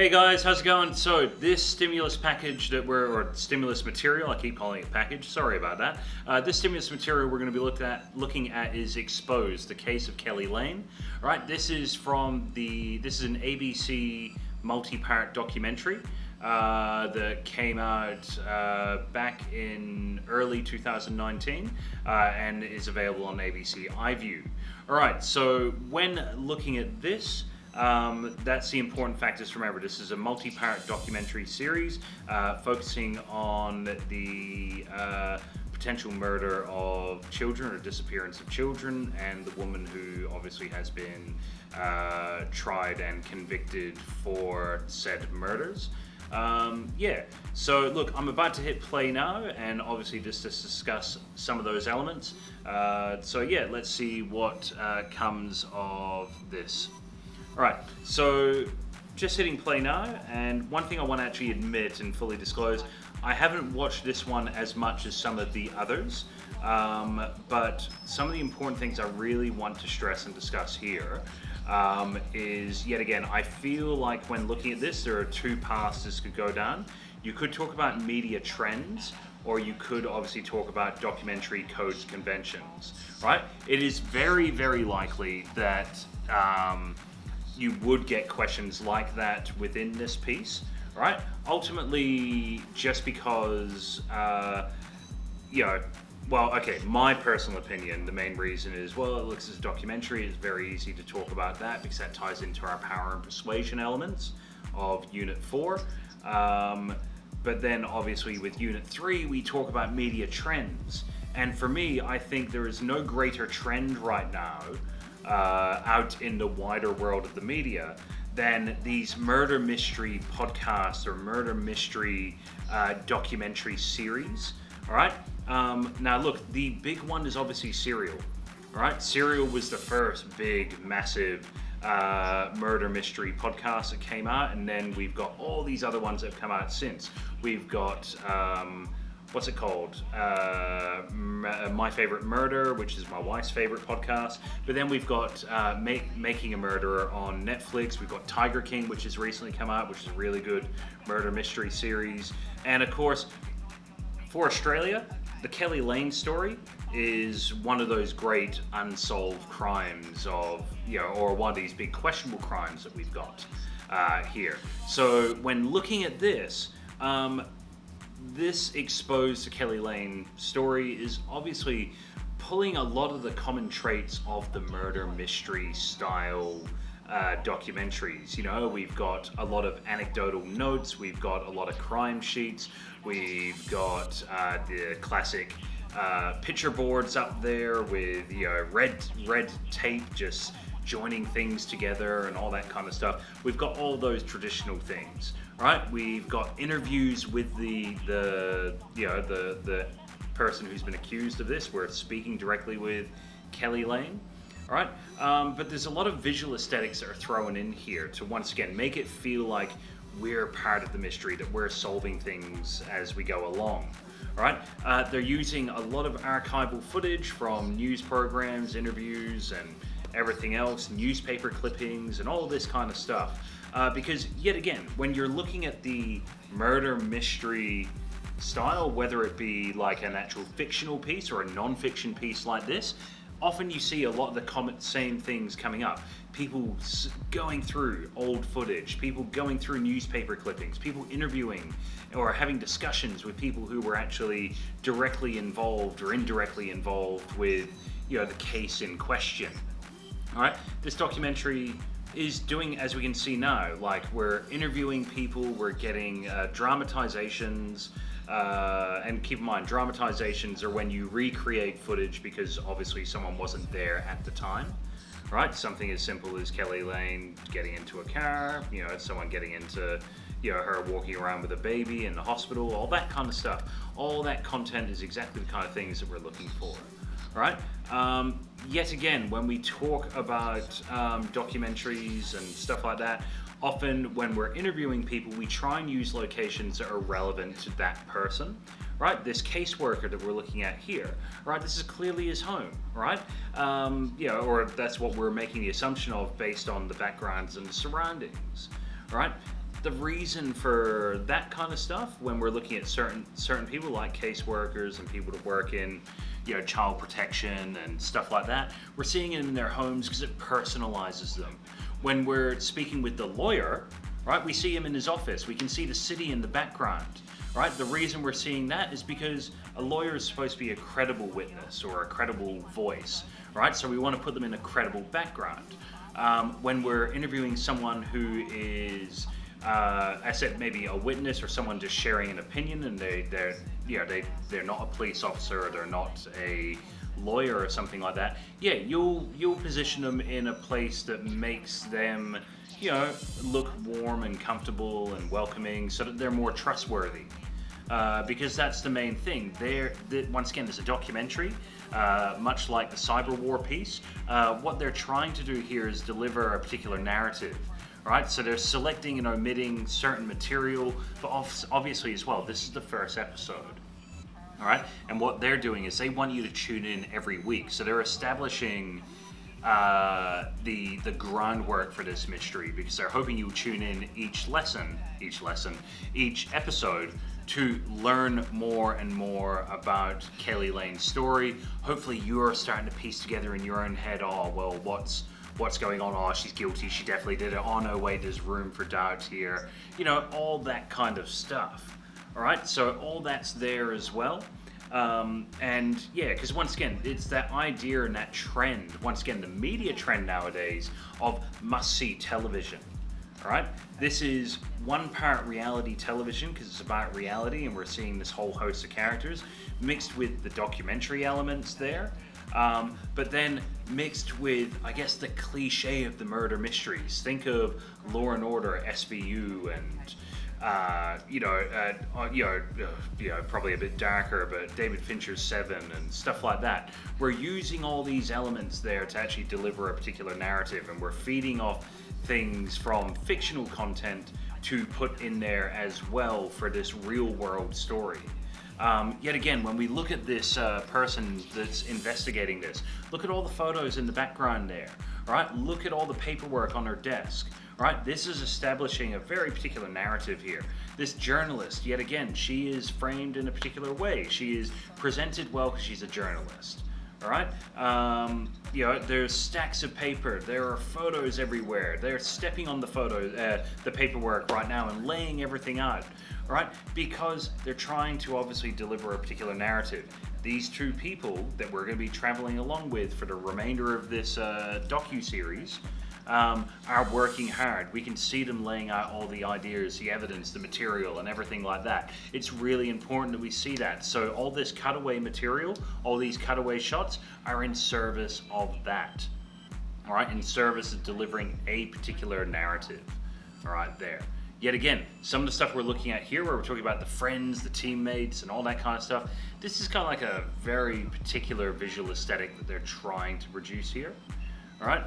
Hey guys, how's it going? So this stimulus package or stimulus material, I keep calling it package, sorry about that. This stimulus material we're going to be looking at is Exposed, the case of Keli Lane. All right, this is an ABC multi-part documentary that came out back in early 2019 and is available on ABC iView. All right, so when looking at this, that's the important factors to remember. This is a multi-part documentary series focusing on the potential murder of children or disappearance of children, and the woman who obviously has been tried and convicted for said murders. So look, I'm about to hit play now, and obviously just to discuss some of those elements. Let's see what comes of this. Alright, so just hitting play now, and one thing I want to actually admit and fully disclose, I haven't watched this one as much as some of the others, but some of the important things I really want to stress and discuss here is, yet again, I feel like when looking at this, there are two paths this could go down. You could talk about media trends, or you could obviously talk about documentary codes conventions, right? It is very, very likely that you would get questions like that within this piece, right? Ultimately, just because, my personal opinion, the main reason is, well, it looks as a documentary, it's very easy to talk about that because that ties into our power and persuasion elements of Unit 4. But then obviously with Unit 3, we talk about media trends. And for me, I think there is no greater trend right now out in the wider world of the media than these murder mystery podcasts or murder mystery documentary series. All right. Now look, the big one is obviously Serial. All right. Serial was the first big, massive murder mystery podcast that came out, and then we've got all these other ones that have come out since. We've got what's it called? My Favorite Murder, which is my wife's favorite podcast. But then we've got Making a Murderer on Netflix. We've got Tiger King, which has recently come out, which is a really good murder mystery series. And of course, for Australia, the Keli Lane story is one of those great unsolved crimes or one of these big questionable crimes that we've got here. So when looking at this, this Exposed to Keli Lane story is obviously pulling a lot of the common traits of the murder mystery style documentaries. We've got a lot of anecdotal notes, we've got a lot of crime sheets, we've got the classic picture boards up there with red tape just joining things together and all that kind of stuff. We've got all those traditional things, right? We've got interviews with the person who's been accused of this. We're speaking directly with Keli Lane, all right? But there's a lot of visual aesthetics that are thrown in here to once again make it feel like we're part of the mystery, that we're solving things as we go along. All right, they're using a lot of archival footage from news programs, interviews, and everything else, newspaper clippings, and all this kind of stuff. Because yet again, when you're looking at the murder mystery style, whether it be like an actual fictional piece or a non-fiction piece like this, often you see a lot of the same things coming up. People going through old footage, people going through newspaper clippings, people interviewing or having discussions with people who were actually directly involved or indirectly involved with the case in question. All right, this documentary is doing, as we can see now, like we're interviewing people, we're getting dramatizations, and keep in mind, dramatizations are when you recreate footage because obviously someone wasn't there at the time, right? Something as simple as Keli Lane getting into a car, someone getting into, her walking around with a baby in the hospital, all that kind of stuff. All that content is exactly the kind of things that we're looking for. Right? Yet again, when we talk about documentaries and stuff like that, often when we're interviewing people, we try and use locations that are relevant to that person, right? This caseworker that we're looking at here, right? This is clearly his home, right? Or that's what we're making the assumption of based on the backgrounds and the surroundings, right? the reason for that kind of stuff, when we're looking at certain people like caseworkers and people that work in, child protection and stuff like that, we're seeing it in their homes because it personalizes them. When we're speaking with the lawyer, right, we see him in his office. We can see the city in the background, right? The reason we're seeing that is because a lawyer is supposed to be a credible witness or a credible voice, right? So we want to put them in a credible background. When we're interviewing someone who is, I said, maybe a witness or someone just sharing an opinion, and they're not a police officer, or they're not a lawyer or something like that. Yeah, you'll position them in a place that makes them, look warm and comfortable and welcoming, so that they're more trustworthy. Because that's the main thing. Once again, there's a documentary, much like the cyber war piece. What they're trying to do here is deliver a particular narrative. Right, so they're selecting and omitting certain material, but obviously as well, this is the first episode. All right, and what they're doing is they want you to tune in every week. So they're establishing the groundwork for this mystery, because they're hoping you tune in each episode to learn more and more about Keli Lane's story. Hopefully you're starting to piece together in your own head, what's going on? Oh, she's guilty. She definitely did it. Oh, no, wait, there's room for doubt here. All that kind of stuff. All right, so all that's there as well. And yeah, because once again, it's that idea and that trend, once again, the media trend nowadays of must-see television. All right, this is one part reality television because it's about reality, and we're seeing this whole host of characters mixed with the documentary elements there. But then mixed with, I guess, the cliche of the murder mysteries. Think of Law and Order, SVU, and probably a bit darker, but David Fincher's Seven and stuff like that. We're using all these elements there to actually deliver a particular narrative, and we're feeding off things from fictional content to put in there as well for this real world story. Yet again, when we look at this person that's investigating this, look at all the photos in the background there, all right? Look at all the paperwork on her desk, all right? This is establishing a very particular narrative here. This journalist, yet again, she is framed in a particular way. She is presented well because she's a journalist, all right? There's stacks of paper. There are photos everywhere. They're stepping on the paperwork right now and laying everything out. Right? Because they're trying to obviously deliver a particular narrative. These two people that we're going to be traveling along with for the remainder of this docu-series are working hard. We can see them laying out all the ideas, the evidence, the material, and everything like that. It's really important that we see that. So all this cutaway material, all these cutaway shots are in service of that. All right? In service of delivering a particular narrative. All right, there. Yet again, some of the stuff we're looking at here, where we're talking about the friends, the teammates, and all that kind of stuff, this is kind of like a very particular visual aesthetic that they're trying to produce here. All right?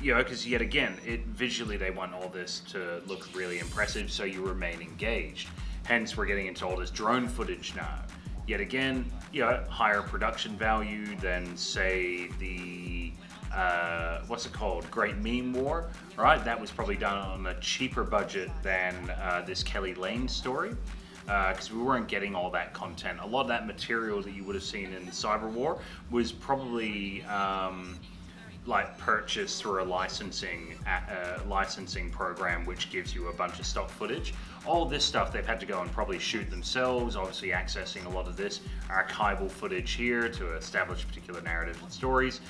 Because yet again, visually they want all this to look really impressive, so you remain engaged. Hence, we're getting into all this drone footage now. Yet again, higher production value than, say, the Great Meme War, right? That was probably done on a cheaper budget than this Keli Lane story, because we weren't getting all that content. A lot of that material that you would have seen in Cyber War was probably purchased through a licensing program, which gives you a bunch of stock footage. All this stuff they've had to go and probably shoot themselves, obviously accessing a lot of this archival footage here to establish particular narratives and stories,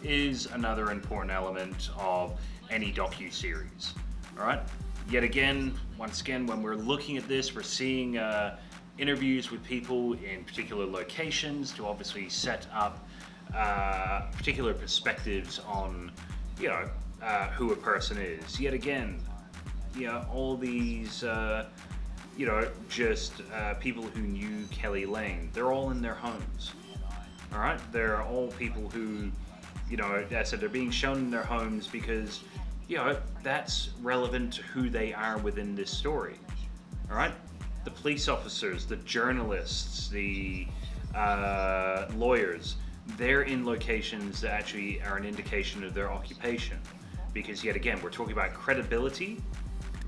is another important element of any docu-series. All right? Yet again, once again, when we're looking at this, we're seeing interviews with people in particular locations to obviously set up particular perspectives on, who a person is. Yet again, all these, people who knew Keli Lane, they're all in their homes. All right, they're all people who, as I said, they're being shown in their homes because, that's relevant to who they are within this story. All right, the police officers, the journalists, the lawyers. They're in locations that actually are an indication of their occupation. Because yet again, we're talking about credibility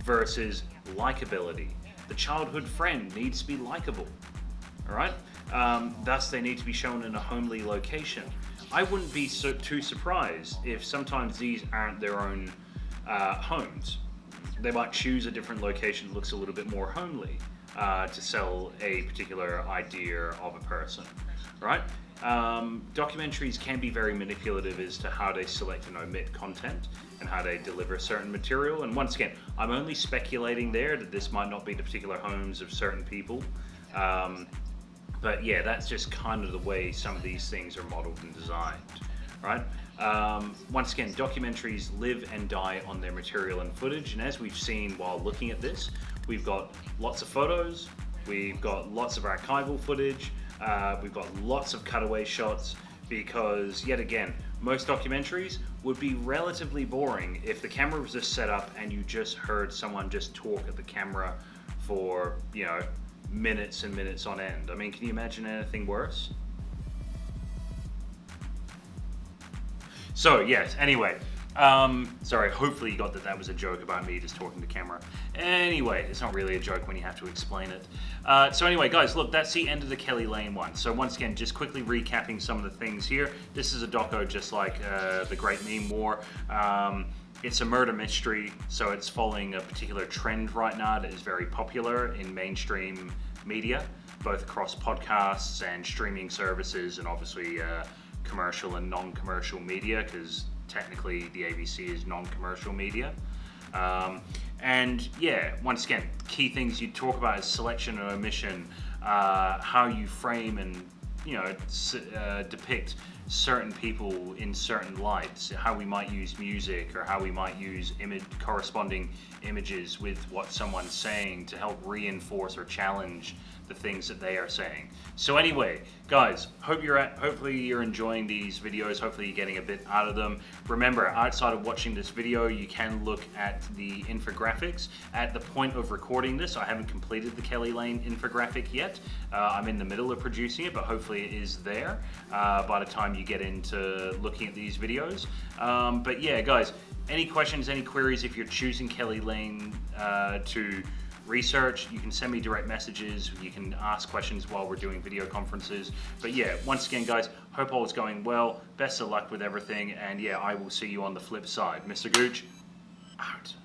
versus likability. The childhood friend needs to be likable, all right? Thus, they need to be shown in a homely location. I wouldn't be too surprised if sometimes these aren't their own homes. They might choose a different location that looks a little bit more homely to sell a particular idea of a person, right? Documentaries can be very manipulative as to how they select and omit content and how they deliver certain material. And once again, I'm only speculating there that this might not be the particular homes of certain people. But yeah, that's just kind of the way some of these things are modeled and designed, right? Once again, documentaries live and die on their material and footage, and as we've seen while looking at this, we've got lots of photos, we've got lots of archival footage, we've got lots of cutaway shots, because yet again, most documentaries would be relatively boring if the camera was just set up and you just heard someone just talk at the camera for, you know, minutes and minutes on end. I mean, can you imagine anything worse? So yes, anyway, sorry, hopefully you got that was a joke about me just talking to camera. Anyway, it's not really a joke when you have to explain it. So anyway, guys, look, that's the end of the Keli Lane one. So once again, just quickly recapping some of the things here. This is a doco just like The Great Meme War. It's a murder mystery, so it's following a particular trend right now that is very popular in mainstream media, both across podcasts and streaming services, and obviously commercial and non-commercial media, because technically the ABC is non-commercial media. And yeah, once again, key things you talk about is selection and omission, how you frame and, you know, depict certain people in certain lights, how we might use music or how we might use corresponding images with what someone's saying to help reinforce or challenge the things that they are saying. So anyway, guys, hopefully you're enjoying these videos. Hopefully you're getting a bit out of them. Remember, outside of watching this video, you can look at the infographics. At the point of recording this, I haven't completed the Keli Lane infographic yet. I'm in the middle of producing it, but hopefully it is there by the time you get into looking at these videos. But yeah, guys, any questions, any queries, if you're choosing Keli Lane to research, you can send me direct messages, you can ask questions while we're doing video conferences. But yeah, once again, guys, hope all is going well, best of luck with everything, and yeah, I will see you on the flip side. Mr. Gooch, out.